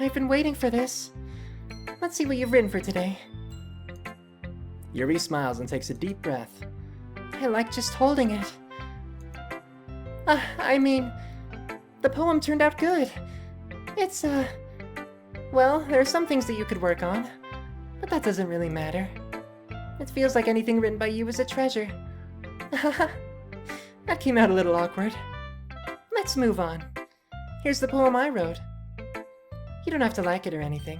I've been waiting for this. Let's see what you've written for today. Yuri smiles and takes a deep breath. I like just holding it. I mean, the poem turned out good. It's, well, there are some things that you could work on, but that doesn't really matter. It feels like anything written by you is a treasure. That came out a little awkward. Let's move on. Here's the poem I wrote. You don't have to like it or anything.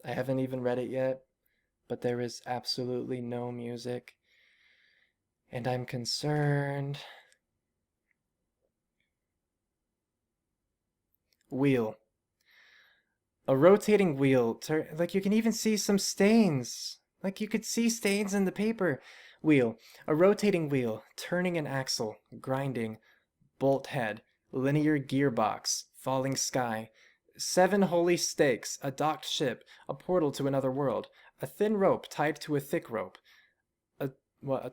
I haven't even read it yet, but there is absolutely no music, and I'm concerned. Wheel. A rotating wheel, like you can even see some stains. Like you could see stains in the paper. Wheel. A rotating wheel, turning an axle, grinding, bolt head, linear gearbox, falling sky, 7 holy stakes, a docked ship, a portal to another world, a thin rope tied to a thick rope, a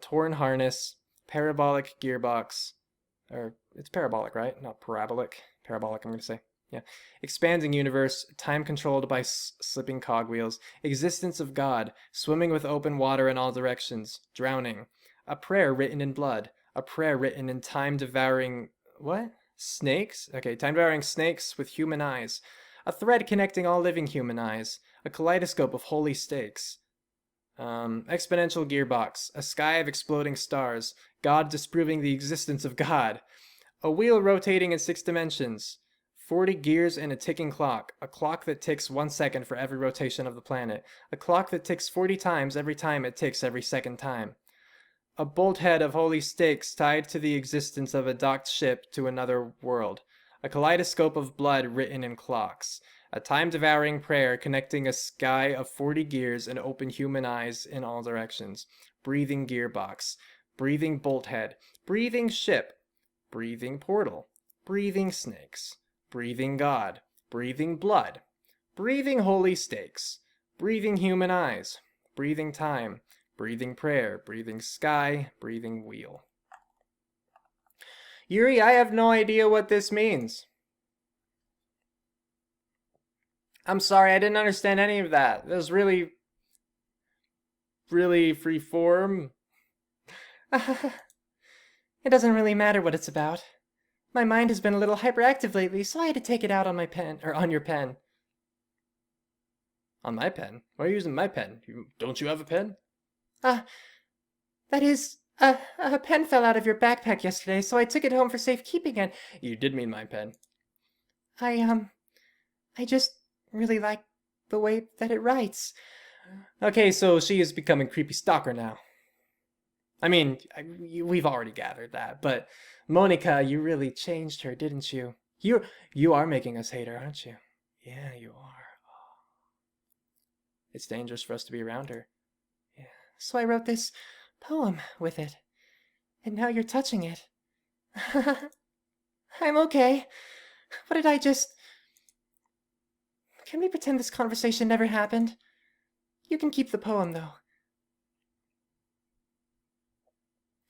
torn harness, parabolic gearbox, or it's parabolic, right? Not parabolic. Parabolic, I'm going to say. Yeah. Expanding universe, time controlled by slipping cogwheels, existence of God, swimming with open water in all directions, drowning, a prayer written in blood, a prayer written in time-devouring... what? Snakes? Okay, time-devouring snakes with human eyes, a thread connecting all living human eyes, a kaleidoscope of holy stakes, exponential gearbox, a sky of exploding stars, God disproving the existence of God, a wheel rotating in 6 dimensions, 40 gears and a ticking clock, a clock that ticks 1 second for every rotation of the planet, a clock that ticks 40 times every time it ticks every second time, a bolt head of holy stakes tied to the existence of a docked ship to another world, a kaleidoscope of blood written in clocks, a time-devouring prayer connecting a sky of 40 gears and open human eyes in all directions, breathing gearbox, breathing bolt head, breathing ship, breathing portal, breathing snakes, breathing God, breathing blood, breathing holy stakes, breathing human eyes, breathing time, breathing prayer, breathing sky, breathing wheel. Yuri, I have no idea what this means. I'm sorry, I didn't understand any of that. It was really free form. It doesn't really matter what it's about. My mind has been a little hyperactive lately, so I had to take it out on my pen, or on your pen. On my pen? Why are you using my pen? Don't you have a pen? That is, a pen fell out of your backpack yesterday, so I took it home for safekeeping and... You did mean my pen. I just really like the way that it writes. Okay, so she is becoming creepy stalker now. I mean, we've already gathered that, but Monica, you really changed her, didn't you? You are making us hate her, aren't you? Yeah, you are. Oh. It's dangerous for us to be around her. Yeah. So I wrote this poem with it, and now you're touching it. I'm okay. What did I just... Can we pretend this conversation never happened? You can keep the poem, though.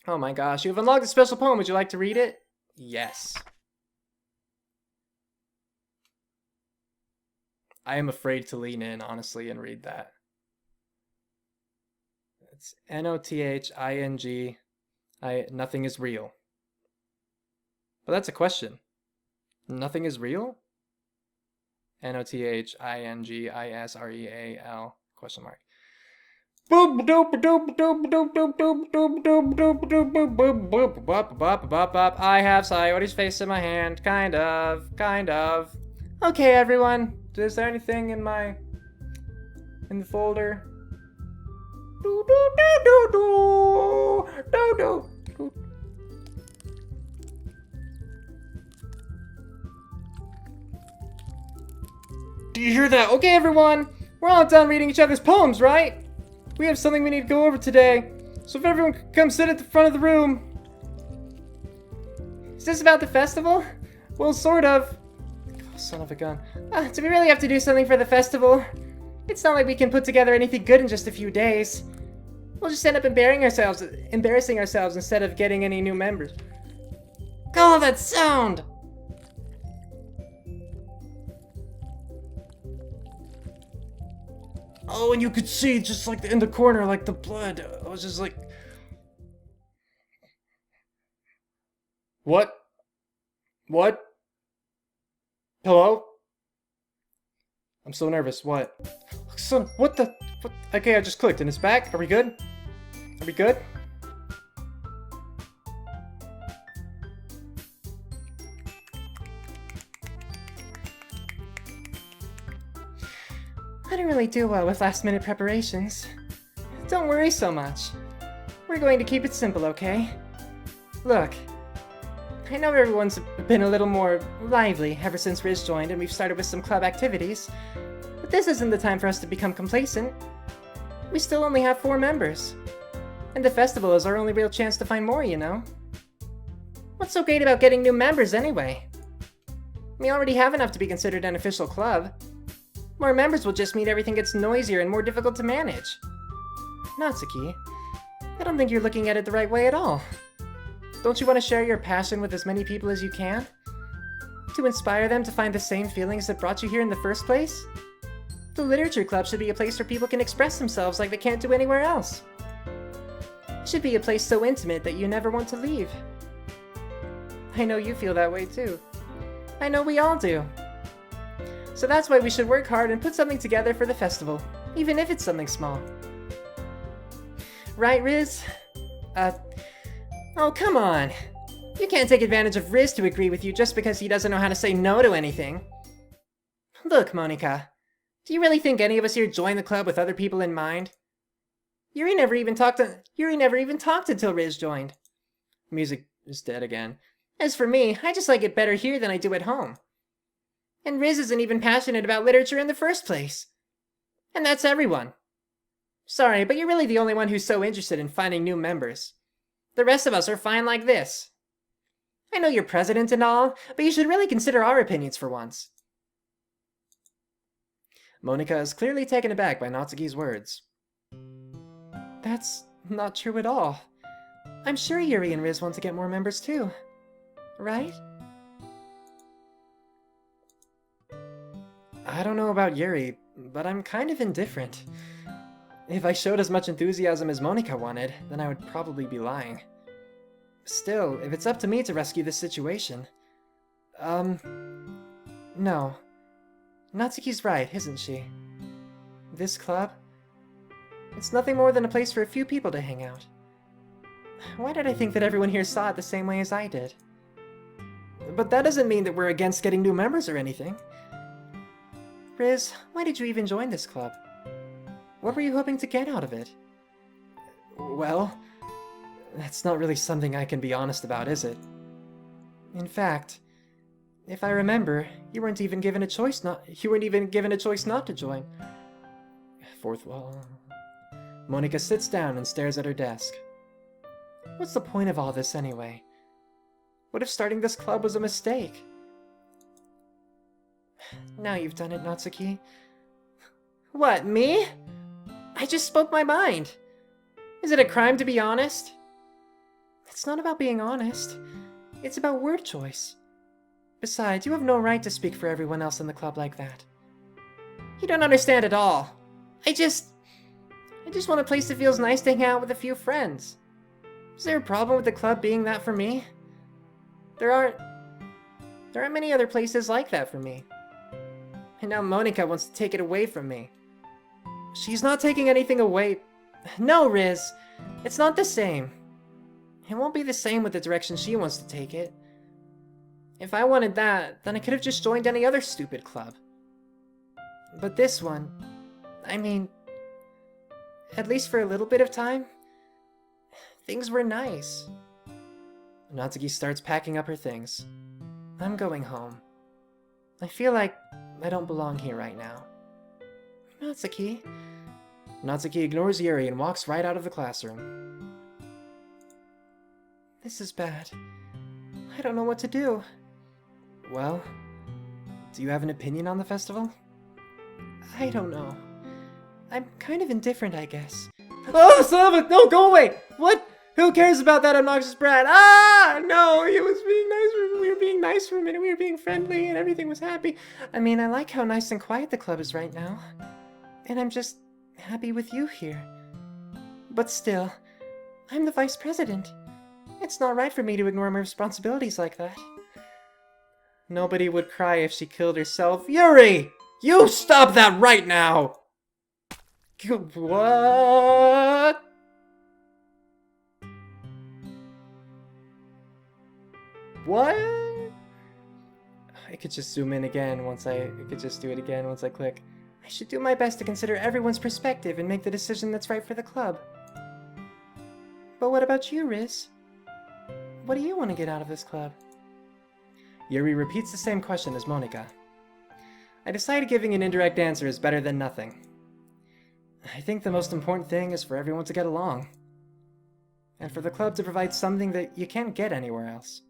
Oh my gosh, you have unlocked a special poem. Would you like to read it? Yes. I am afraid to lean in, honestly, and read that. It's N-O-T-H-I-N-G. Nothing is real. But that's a question. Nothing is real? N-O-T-H-I-N-G-I-S-R-E-A-L ? I have Sayori's face in my hand. Kind of. Okay, everyone. Is there anything in the folder? Do you hear that? Okay, everyone. We're all done reading each other's poems, right? We have something we need to go over today. So if everyone could come sit at the front of the room. Is this about the festival? Well, sort of. Oh, son of a gun. Do we really have to do something for the festival? It's not like we can put together anything good in just a few days. We'll just end up embarrassing ourselves instead of getting any new members. Oh, Oh, that sound! Oh, and you could see just like in the corner, like the blood. I was just like... What? What? Hello? I'm so nervous. What? Son, what the... What? Okay, I just clicked and it's back. Are we good? Are we good? I don't really do well with last-minute preparations. Don't worry so much. We're going to keep it simple, okay? Look, I know everyone's been a little more lively ever since Riz joined and we've started with some club activities, but this isn't the time for us to become complacent. We still only have 4 members, and the festival is our only real chance to find more, you know? What's so great about getting new members anyway? We already have enough to be considered an official club. More members will just mean everything gets noisier and more difficult to manage. Natsuki, I don't think you're looking at it the right way at all. Don't you want to share your passion with as many people as you can? To inspire them to find the same feelings that brought you here in the first place? The Literature Club should be a place where people can express themselves like they can't do anywhere else. It should be a place so intimate that you never want to leave. I know you feel that way too. I know we all do. So that's why we should work hard and put something together for the festival, even if it's something small. Right, Riz? Oh, come on. You can't take advantage of Riz to agree with you just because he doesn't know how to say no to anything. Look, Monika, do you really think any of us here joined the club with other people in mind? Yuri never even talked until Riz joined. Music is dead again. As for me, I just like it better here than I do at home. And Riz isn't even passionate about literature in the first place. And that's everyone. Sorry, but you're really the only one who's so interested in finding new members. The rest of us are fine like this. I know you're president and all, but you should really consider our opinions for once. Monika is clearly taken aback by Natsuki's words. That's not true at all. I'm sure Yuri and Riz want to get more members too. Right? I don't know about Yuri, but I'm kind of indifferent. If I showed as much enthusiasm as Monika wanted, then I would probably be lying. Still, if it's up to me to rescue this situation... No. Natsuki's right, isn't she? This club? It's nothing more than a place for a few people to hang out. Why did I think that everyone here saw it the same way as I did? But that doesn't mean that we're against getting new members or anything. Riz, why did you even join this club? What were you hoping to get out of it? Well, that's not really something I can be honest about, is it? In fact, if I remember, you weren't even given a choice not to join. Fourth wall. Monika sits down and stares at her desk. What's the point of all this anyway? What if starting this club was a mistake? Now you've done it, Natsuki. What, me? I just spoke my mind. Is it a crime to be honest? It's not about being honest. It's about word choice. Besides, you have no right to speak for everyone else in the club like that. You don't understand at all. I just want a place that feels nice to hang out with a few friends. Is there a problem with the club being that for me? There aren't many other places like that for me. And now Monika wants to take it away from me. She's not taking anything away. No, Riz. It's not the same. It won't be the same with the direction she wants to take it. If I wanted that, then I could have just joined any other stupid club. But this one, I mean, at least for a little bit of time, things were nice. Natsuki starts packing up her things. I'm going home. I feel like I don't belong here right now. Natsuki? Natsuki ignores Yuri and walks right out of the classroom. This is bad. I don't know what to do. Well, do you have an opinion on the festival? I don't know. I'm kind of indifferent, I guess. Oh, son of a... No, go away! What? Who cares about that obnoxious brat? Ah! No, he was being nice for nice for a minute. We were being friendly and everything was happy. I mean, I like how nice and quiet the club is right now. And I'm just happy with you here. But still, I'm the vice president. It's not right for me to ignore my responsibilities like that. Nobody would cry if she killed herself. Yuri! You stop that right now! What? What? I could just zoom in again once I could just do it again once I click. I should do my best to consider everyone's perspective and make the decision that's right for the club. But what about you, Riz? What do you want to get out of this club? Yuri repeats the same question as Monika. I decided giving an indirect answer is better than nothing. I think the most important thing is for everyone to get along. And for the club to provide something that you can't get anywhere else.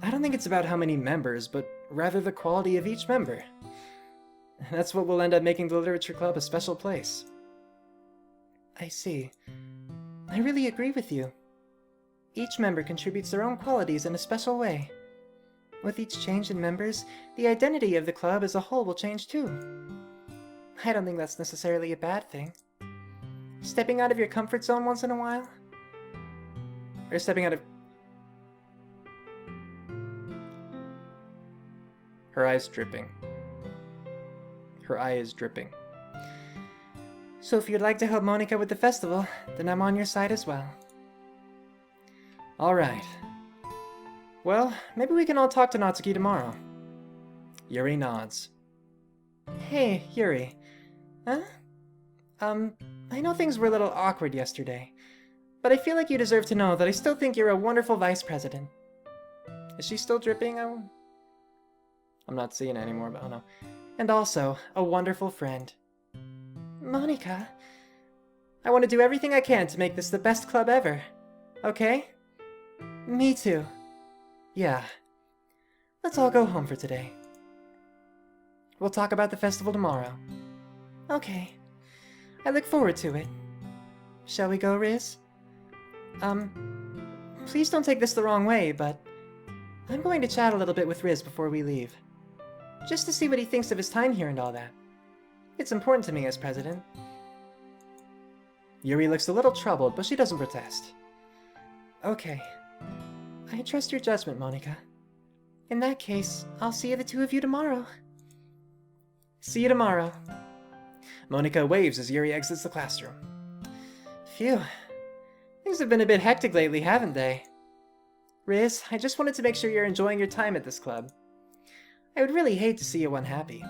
I don't think it's about how many members, but rather the quality of each member. That's what will end up making the Literature Club a special place. I see. I really agree with you. Each member contributes their own qualities in a special way. With each change in members, the identity of the club as a whole will change too. I don't think that's necessarily a bad thing. Stepping out of your comfort zone once in a while? Or stepping out of... Her eye's dripping. Her eye is dripping. So if you'd like to help Monika with the festival, then I'm on your side as well. Alright. Well, maybe we can all talk to Natsuki tomorrow. Yuri nods. Hey, Yuri. Huh? I know things were a little awkward yesterday, but I feel like you deserve to know that I still think you're a wonderful vice president. Is she still dripping? I'm not seeing it anymore, but oh no. And also, a wonderful friend. Monika, I want to do everything I can to make this the best club ever. Okay? Me too. Yeah. Let's all go home for today. We'll talk about the festival tomorrow. Okay. I look forward to it. Shall we go, Riz? Please don't take this the wrong way, but I'm going to chat a little bit with Riz before we leave. Just to see what he thinks of his time here and all that. It's important to me as president. Yuri looks a little troubled, but she doesn't protest. Okay. I trust your judgment, Monika. In that case, I'll see the two of you tomorrow. See you tomorrow. Monika waves as Yuri exits the classroom. Phew. Things have been a bit hectic lately, haven't they? Riz, I just wanted to make sure you're enjoying your time at this club. I would really hate to see you unhappy.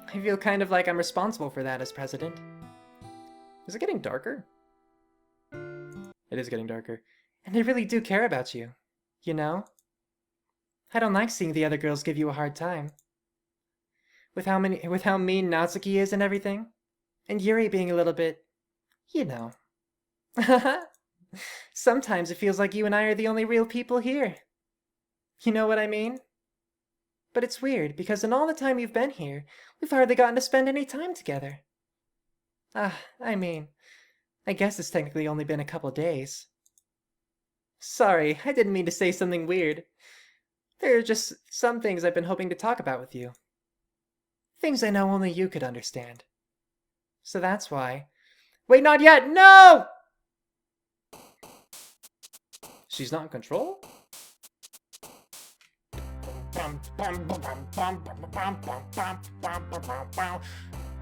I feel kind of like I'm responsible for that as president. Is it getting darker? It is getting darker. And I really do care about you. You know? I don't like seeing the other girls give you a hard time. With how mean Natsuki is and everything. And Yuri being a little bit... you know. Sometimes it feels like you and I are the only real people here. You know what I mean? But it's weird, because in all the time you've been here, we've hardly gotten to spend any time together. I mean, I guess it's technically only been a couple days. Sorry, I didn't mean to say something weird. There are just some things I've been hoping to talk about with you. Things I know only you could understand. So that's why... Wait, not yet! No! She's not in control?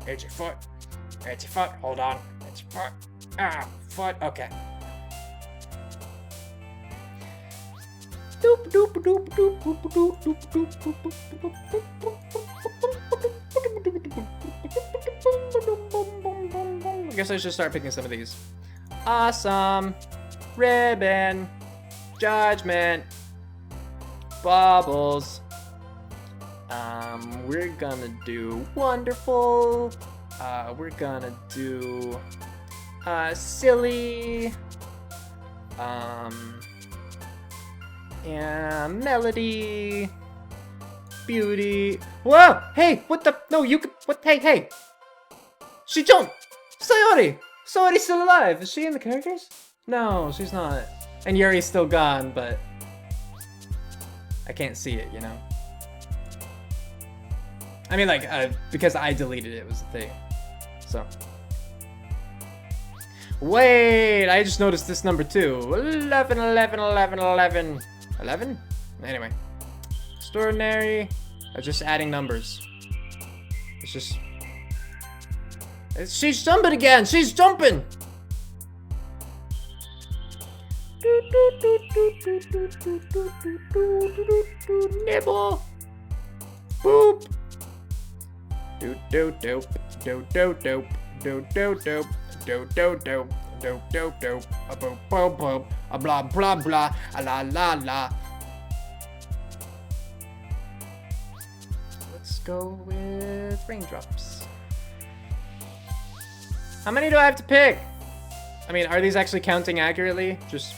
It's your foot. It's your foot. Hold on. It's your foot. Ah, foot. Okay. I guess I should start picking some of these. Awesome. Ribbon. Judgment. Bubbles. We're gonna do wonderful. We're gonna do silly. And melody. Beauty. Whoa! Hey, what the? No, you could. What? Hey! She jumped. Sayori. Sayori's still alive. Is she in the characters? No, she's not. And Yuri's still gone, but I can't see it, you know? I mean, like, because I deleted it was the thing. So. Wait, I just noticed this number too. 11, 11, 11, 11. 11? Anyway. Extraordinary. I'm just adding numbers. It's just... She's jumping again! She's jumping! Nibble! Boop! Do do do do do do do do do do do do do do do a boop boop boop a blah blah blah a la la la. Let's go with raindrops. How many do I have to pick? I mean, are these actually counting accurately? Just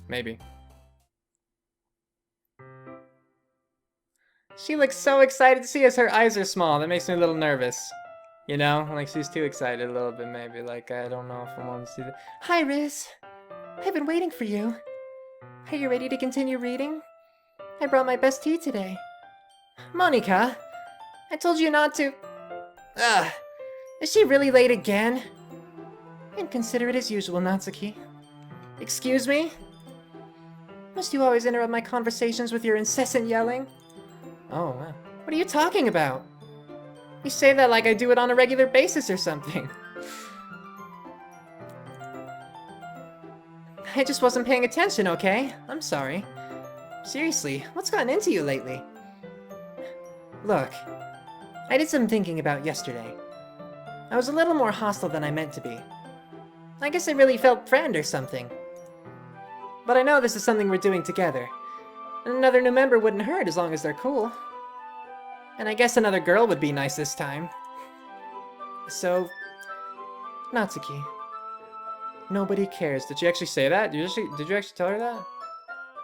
maybe. She looks so excited to see us. Her eyes are small. That makes me a little nervous. You know? Like, she's too excited a little bit, maybe. Like, I don't know if I want to see that. Hi, Riz. I've been waiting for you. Are you ready to continue reading? I brought my best tea today. Monica, I told you not to... Ugh. Is she really late again? Inconsiderate as usual, Natsuki. Excuse me? Must you always interrupt my conversations with your incessant yelling? Oh, wow. What are you talking about? You say that like I do it on a regular basis or something. I just wasn't paying attention, okay? I'm sorry. Seriously, what's gotten into you lately? Look, I did some thinking about yesterday. I was a little more hostile than I meant to be. I guess I really felt friend or something. But I know this is something we're doing together. And another new member wouldn't hurt as long as they're cool. And I guess another girl would be nice this time. So, Natsuki. Nobody cares. Did you actually say that? Did you actually tell her that?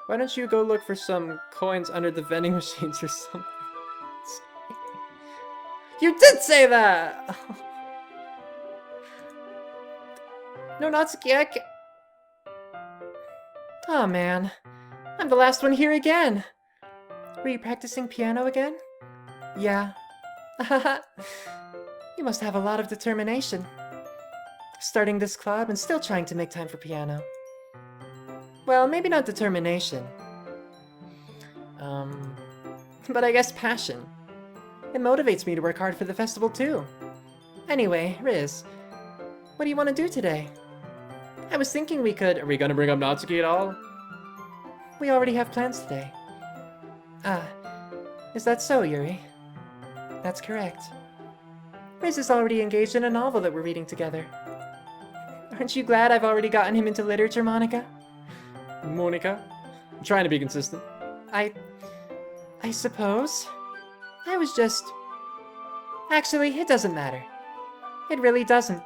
Why don't you go look for some coins under the vending machines or something? You did say that! No, Natsuki, I can't... Oh man, I'm the last one here again. Were you practicing piano again? Yeah. You must have a lot of determination. Starting this club and still trying to make time for piano. Well, maybe not determination. But I guess passion. It motivates me to work hard for the festival too. Anyway, Riz, what do you want to do today? I was thinking we could... Are we gonna bring up Natsuki at all? We already have plans today. Ah, is that so, Yuri? That's correct. Riz is already engaged in a novel that we're reading together. Aren't you glad I've already gotten him into literature, Monica? Monica? I'm trying to be consistent. I suppose. I was just... Actually, it doesn't matter. It really doesn't.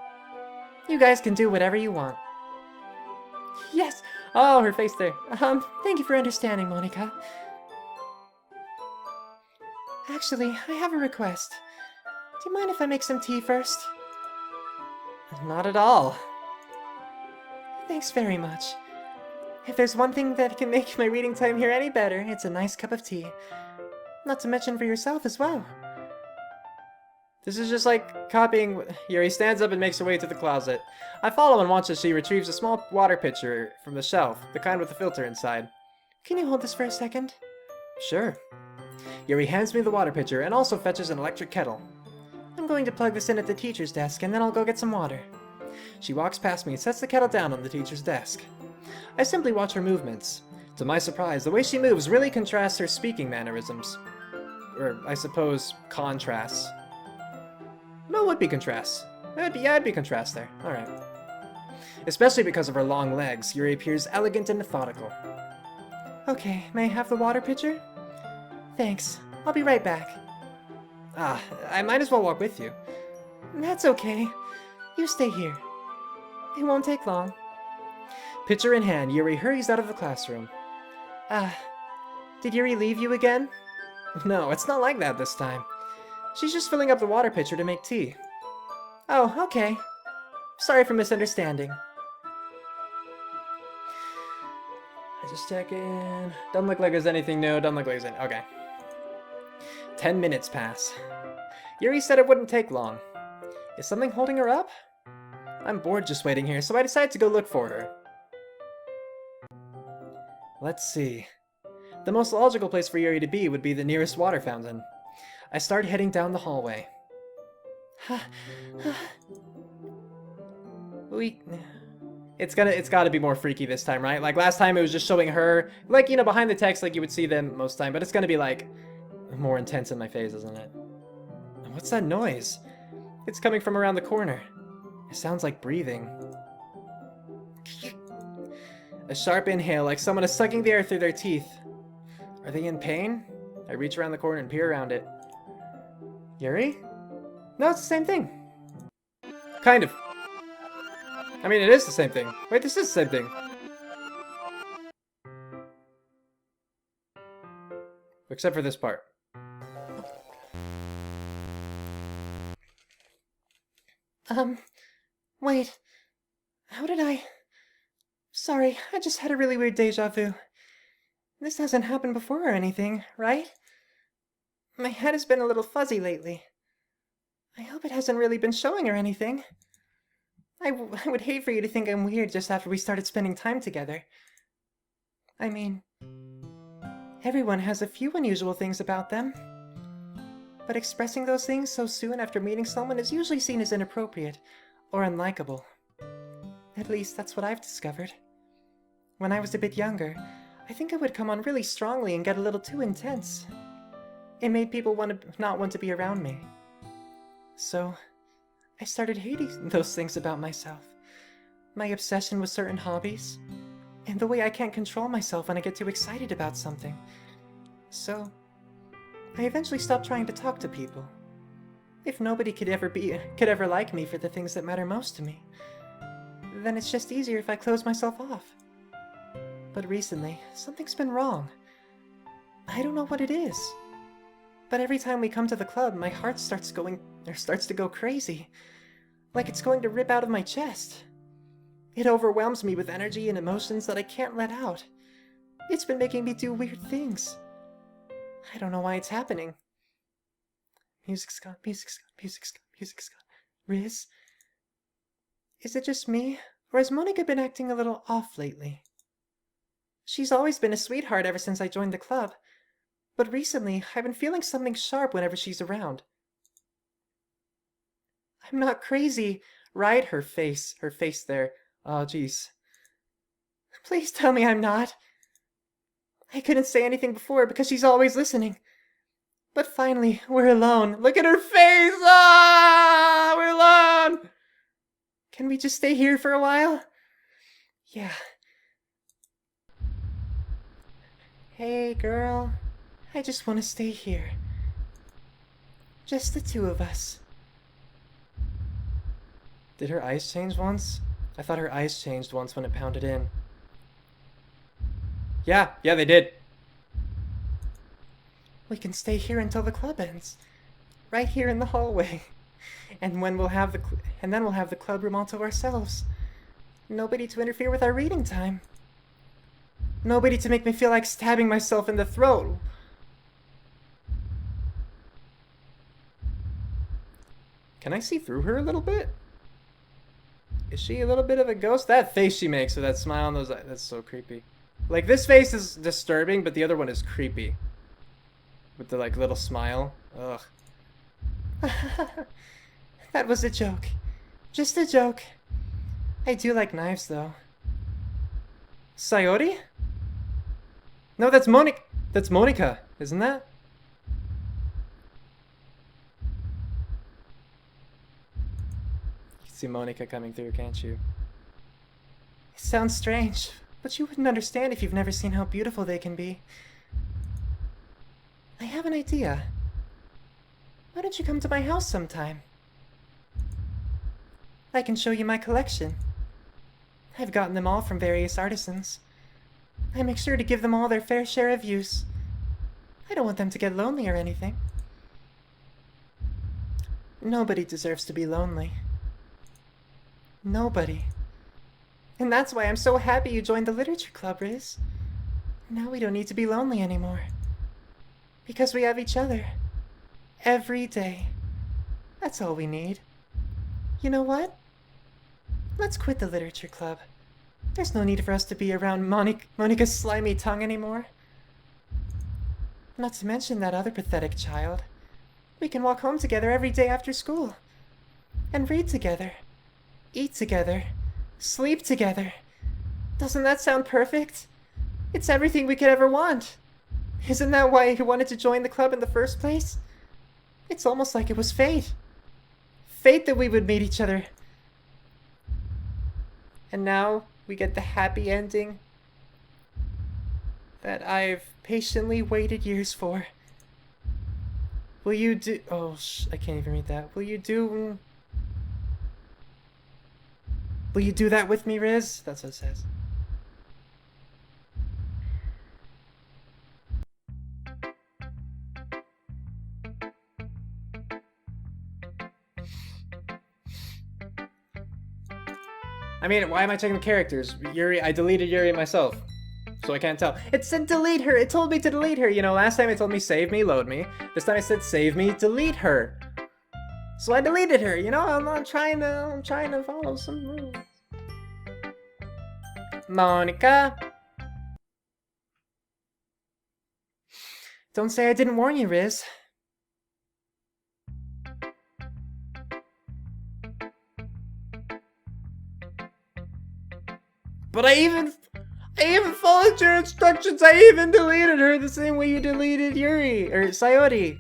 You guys can do whatever you want. Yes! Oh, her face there. Thank you for understanding, Monica. Actually, I have a request. Do you mind if I make some tea first? Not at all. Thanks very much. If there's one thing that can make my reading time here any better, it's a nice cup of tea. Not to mention for yourself as well. This is just like copying... Yuri stands up and makes her way to the closet. I follow and watch as she retrieves a small water pitcher from the shelf, the kind with the filter inside. Can you hold this for a second? Sure. Yuri hands me the water pitcher and also fetches an electric kettle. I'm going to plug this in at the teacher's desk and then I'll go get some water. She walks past me and sets the kettle down on the teacher's desk. I simply watch her movements. To my surprise, the way she moves really contrasts her speaking mannerisms. Or, I suppose, contrasts. No, it would be contrasts. It'd be contrast there. Alright. Especially because of her long legs, Yuri appears elegant and methodical. Okay, may I have the water pitcher? Thanks. I'll be right back. Ah, I might as well walk with you. That's okay. You stay here. It won't take long. Pitcher in hand, Yuri hurries out of the classroom. Ah, did Yuri leave you again? No, it's not like that this time. She's just filling up the water pitcher to make tea. Oh, okay. Sorry for misunderstanding. Just checking. Doesn't look like there's anything new. Doesn't look like there's anything. Okay. 10 minutes pass. Yuri said it wouldn't take long. Is something holding her up? I'm bored just waiting here, so I decided to go look for her. Let's see. The most logical place for Yuri to be would be the nearest water fountain. I start heading down the hallway. It's gotta be more freaky this time, right? Like last time it was just showing her, like, you know, behind the text, like you would see them most time, but it's gonna be like more intense in my face, isn't it? What's that noise? It's coming from around the corner. It sounds like breathing. A sharp inhale, like someone is sucking the air through their teeth. Are they in pain? I reach around the corner and peer around it. Yuri? No, it's the same thing. Kind of. I mean, it is the same thing. Wait, this is the same thing. Except for this part. Wait. How did I... Sorry, I just had a really weird deja vu. This hasn't happened before or anything, right? My head has been a little fuzzy lately. I hope it hasn't really been showing or anything. I would hate for you to think I'm weird just after we started spending time together. I mean, everyone has a few unusual things about them. But expressing those things so soon after meeting someone is usually seen as inappropriate or unlikable. At least that's what I've discovered. When I was a bit younger, I think I would come on really strongly and get a little too intense. It made people not want to be around me. So, I started hating those things about myself. My obsession with certain hobbies, and the way I can't control myself when I get too excited about something. So, I eventually stopped trying to talk to people. If nobody could ever like me for the things that matter most to me, then it's just easier if I close myself off. But recently, something's been wrong. I don't know what it is. But every time we come to the club, my heart starts to go crazy. Like it's going to rip out of my chest. It overwhelms me with energy and emotions that I can't let out. It's been making me do weird things. I don't know why it's happening. Music's gone, music's gone, music's gone, music's gone. Riz? Is it just me, or has Monica been acting a little off lately? She's always been a sweetheart ever since I joined the club. But recently, I've been feeling something sharp whenever she's around. I'm not crazy, right? Her face there. Oh, jeez. Please tell me I'm not. I couldn't say anything before because she's always listening. But finally, we're alone. Look at her face! Ah! We're alone! Can we just stay here for a while? Yeah. Hey, girl. I just want to stay here. Just the two of us. Did her eyes change once? I thought her eyes changed once when it pounded in. Yeah, they did. We can stay here until the club ends. Right here in the hallway. And then we'll have the club room all to ourselves. Nobody to interfere with our reading time. Nobody to make me feel like stabbing myself in the throat. Can I see through her a little bit? Is she a little bit of a ghost? That face she makes with that smile on those eyes, that's so creepy. Like, this face is disturbing, but the other one is creepy. With the, like, little smile. Ugh. That was a joke. Just a joke. I do like knives, though. Sayori? No, that's Monica. That's Monica, isn't that? You can see Monica coming through, can't you? It sounds strange, but you wouldn't understand if you've never seen how beautiful they can be. I have an idea. Why don't you come to my house sometime? I can show you my collection. I've gotten them all from various artisans. I make sure to give them all their fair share of use. I don't want them to get lonely or anything. Nobody deserves to be lonely. Nobody. And that's why I'm so happy you joined the literature club, Riz. Now we don't need to be lonely anymore. Because we have each other. Every day. That's all we need. You know what? Let's quit the literature club. There's no need for us to be around Monica's slimy tongue anymore. Not to mention that other pathetic child. We can walk home together every day after school. And read together. Eat together. Sleep together. Doesn't that sound perfect? It's everything we could ever want. Isn't that why you wanted to join the club in the first place? It's almost like it was fate. Fate that we would meet each other. And now we get the happy ending that I've patiently waited years for. Will you do... Oh, I can't even read that. Will you do that with me, Riz? That's what it says. I mean, why am I checking the characters? Yuri, I deleted Yuri myself, so I can't tell. It said delete her. It told me to delete her. You know, last time it told me save me, load me. This time it said save me, delete her. So I deleted her. You know, I'm trying to follow some rules. Monica. Don't say I didn't warn you, Riz. But I even followed your instructions. I even deleted her the same way you deleted Yuri or Sayori.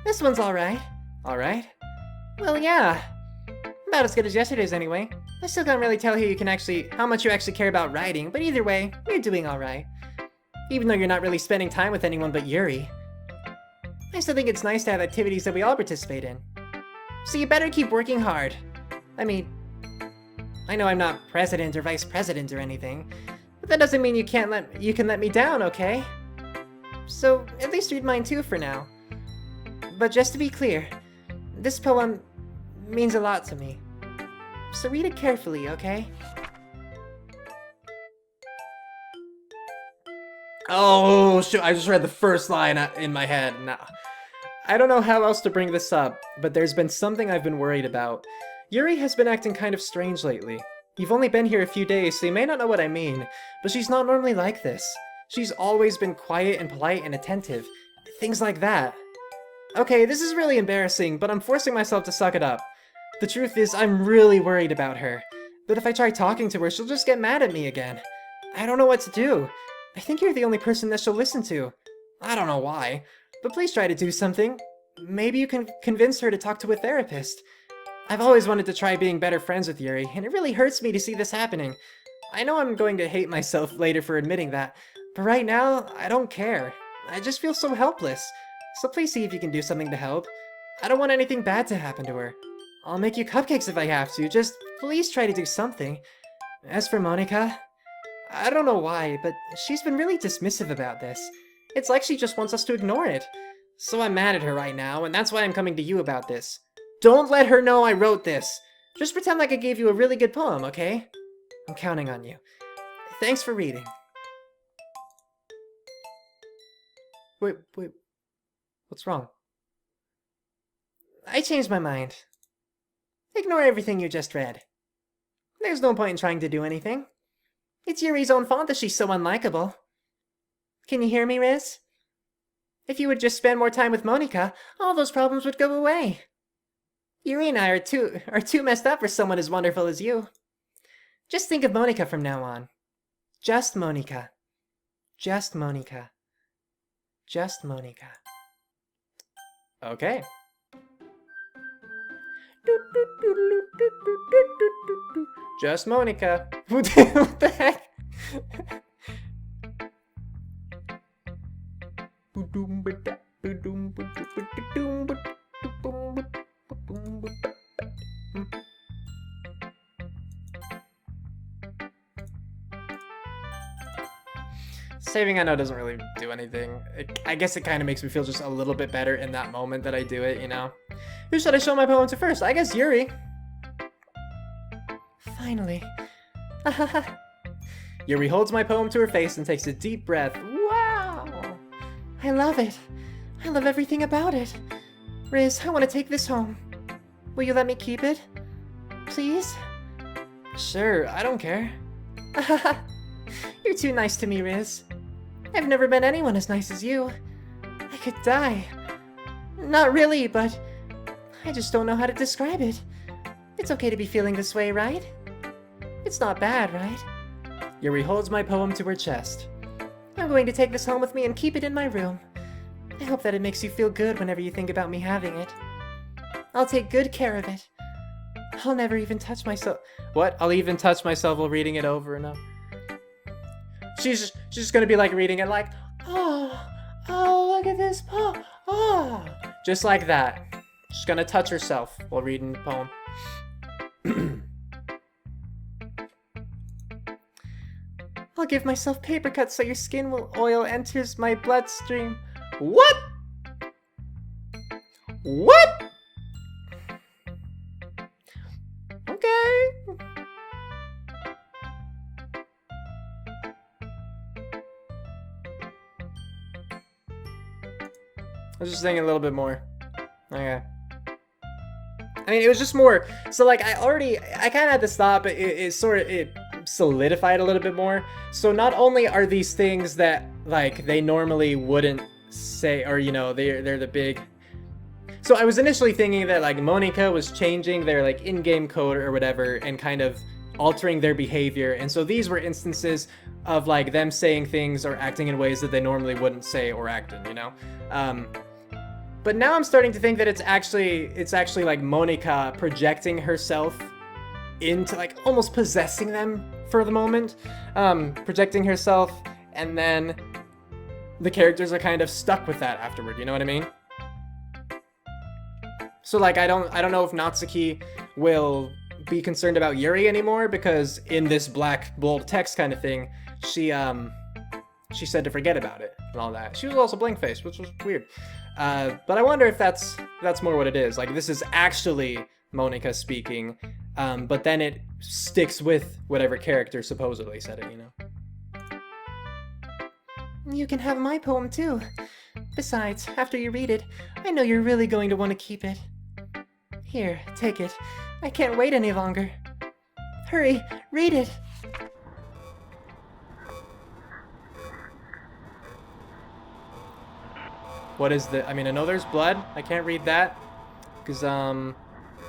This one's alright. Alright? Well, yeah. About as good as yesterday's anyway. I still can't really tell how much you actually care about writing, but either way, you're doing alright. Even though you're not really spending time with anyone but Yuri. I still think it's nice to have activities that we all participate in. So you better keep working hard. I mean, I know I'm not president or vice president or anything, but that doesn't mean you can let me down, okay? So at least read mine too for now. But just to be clear, this poem means a lot to me. So read it carefully, okay? Oh, shoot, I just read the first line in my head. Nah. I don't know how else to bring this up, but there's been something I've been worried about. Yuri has been acting kind of strange lately. You've only been here a few days, so you may not know what I mean, but she's not normally like this. She's always been quiet and polite and attentive. Things like that. Okay, this is really embarrassing, but I'm forcing myself to suck it up. The truth is, I'm really worried about her. But if I try talking to her, she'll just get mad at me again. I don't know what to do. I think you're the only person that she'll listen to. I don't know why, but please try to do something. Maybe you can convince her to talk to a therapist. I've always wanted to try being better friends with Yuri, and it really hurts me to see this happening. I know I'm going to hate myself later for admitting that, but right now, I don't care. I just feel so helpless. So please see if you can do something to help. I don't want anything bad to happen to her. I'll make you cupcakes if I have to, just please try to do something. As for Monica, I don't know why, but she's been really dismissive about this. It's like she just wants us to ignore it. So I'm mad at her right now, and that's why I'm coming to you about this. Don't let her know I wrote this. Just pretend like I gave you a really good poem, okay? I'm counting on you. Thanks for reading. Wait. What's wrong? I changed my mind. Ignore everything you just read. There's no point in trying to do anything. It's Yuri's own fault that she's so unlikable. Can you hear me, Riz? If you would just spend more time with Monica, all those problems would go away. Yuri and I are too messed up for someone as wonderful as you. Just think of Monica from now on. Just Monica. Just Monica. Just Monica. Okay. Just Monica. What the heck? Saving, I know, doesn't really do anything. I guess it kind of makes me feel just a little bit better in that moment that I do it, you know? Who should I show my poem to first? I guess Yuri. Finally. Yuri holds my poem to her face and takes a deep breath. Wow! I love it. I love everything about it. Riz, I want to take this home. Will you let me keep it? Please? Sure, I don't care. You're too nice to me, Riz. I've never met anyone as nice as you. I could die. Not really, but I just don't know how to describe it. It's okay to be feeling this way, right? It's not bad, right? Yuri holds my poem to her chest. I'm going to take this home with me and keep it in my room. I hope that it makes you feel good whenever you think about me having it. I'll take good care of it. I'll never even touch myself. What? I'll even touch myself while reading it over and over. She's just gonna be like reading it like, oh, look at this poem. Oh. Just like that. She's gonna touch herself while reading the poem. I'll give myself paper cuts so your skin will oil enters my bloodstream. What? What? Okay. I was just thinking a little bit more. Okay. I mean, it was just more. So, like, I kind of had this thought, but it solidified a little bit more. So, not only are these things that, like, they normally wouldn't say, or, you know, they're the big. So, I was initially thinking that, like, Monika was changing their, like, in-game code or whatever and kind of altering their behavior. And so, these were instances of, like, them saying things or acting in ways that they normally wouldn't say or act in, you know? But now I'm starting to think that it's actually like Monika projecting herself into, like, almost possessing them for the moment, projecting herself, and then the characters are kind of stuck with that afterward. You know what I mean? So, like, I don't know if Natsuki will be concerned about Yuri anymore, because in this black bold text kind of thing, she said to forget about it and all that. She was also blank-faced, which was weird. But I wonder if that's more what it is. Like, this is actually Monika speaking, but then it sticks with whatever character supposedly said it, you know? You can have my poem too. Besides, after you read it, I know you're really going to want to keep it. Here, take it. I can't wait any longer. Hurry, read it. What is the... I mean, I know there's blood. I can't read that. Because, I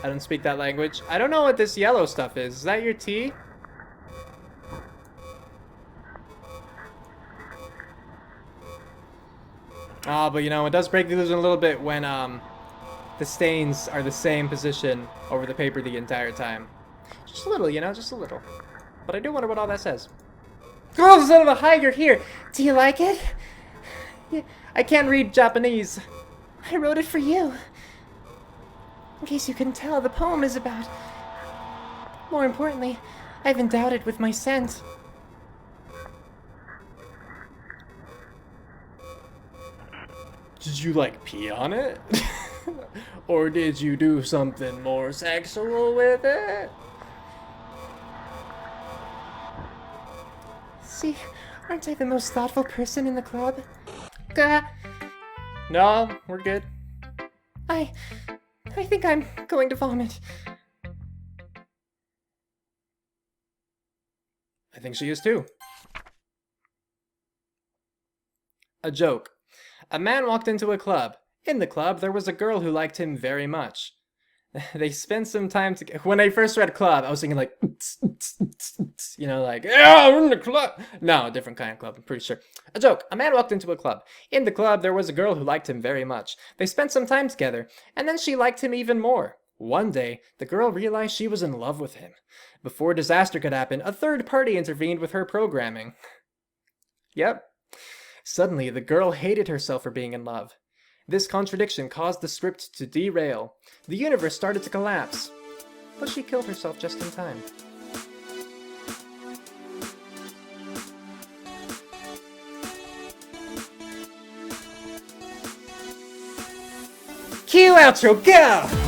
don't speak that language. I don't know what this yellow stuff is. Is that your tea? Ah, but you know, it does break the illusion a little bit when, the stains are the same position over the paper the entire time. Just a little, you know? Just a little. But I do wonder what all that says. Girl, son of a high, you're here. Do you like it? I can't read Japanese. I wrote it for you. In case you couldn't tell, the poem is about... More importantly, I've endowed it with my scent. Did you, like, pee on it? Or did you do something more sexual with it? See, aren't I the most thoughtful person in the club? No, we're good. I think I'm going to vomit. I think she is too. A joke. A man walked into a club. In the club, there was a girl who liked him very much. They spent some time together. When I first read club, I was thinking like, you know, like, yeah, we're in the club. No, a different kind of club, I'm pretty sure. A joke. A man walked into a club. In the club, there was a girl who liked him very much. They spent some time together, and then she liked him even more. One day, the girl realized she was in love with him. Before disaster could happen, a third party intervened with her programming. Yep. Suddenly, the girl hated herself for being in love. This contradiction caused the script to derail. The universe started to collapse. But she killed herself just in time. Cue outro, go!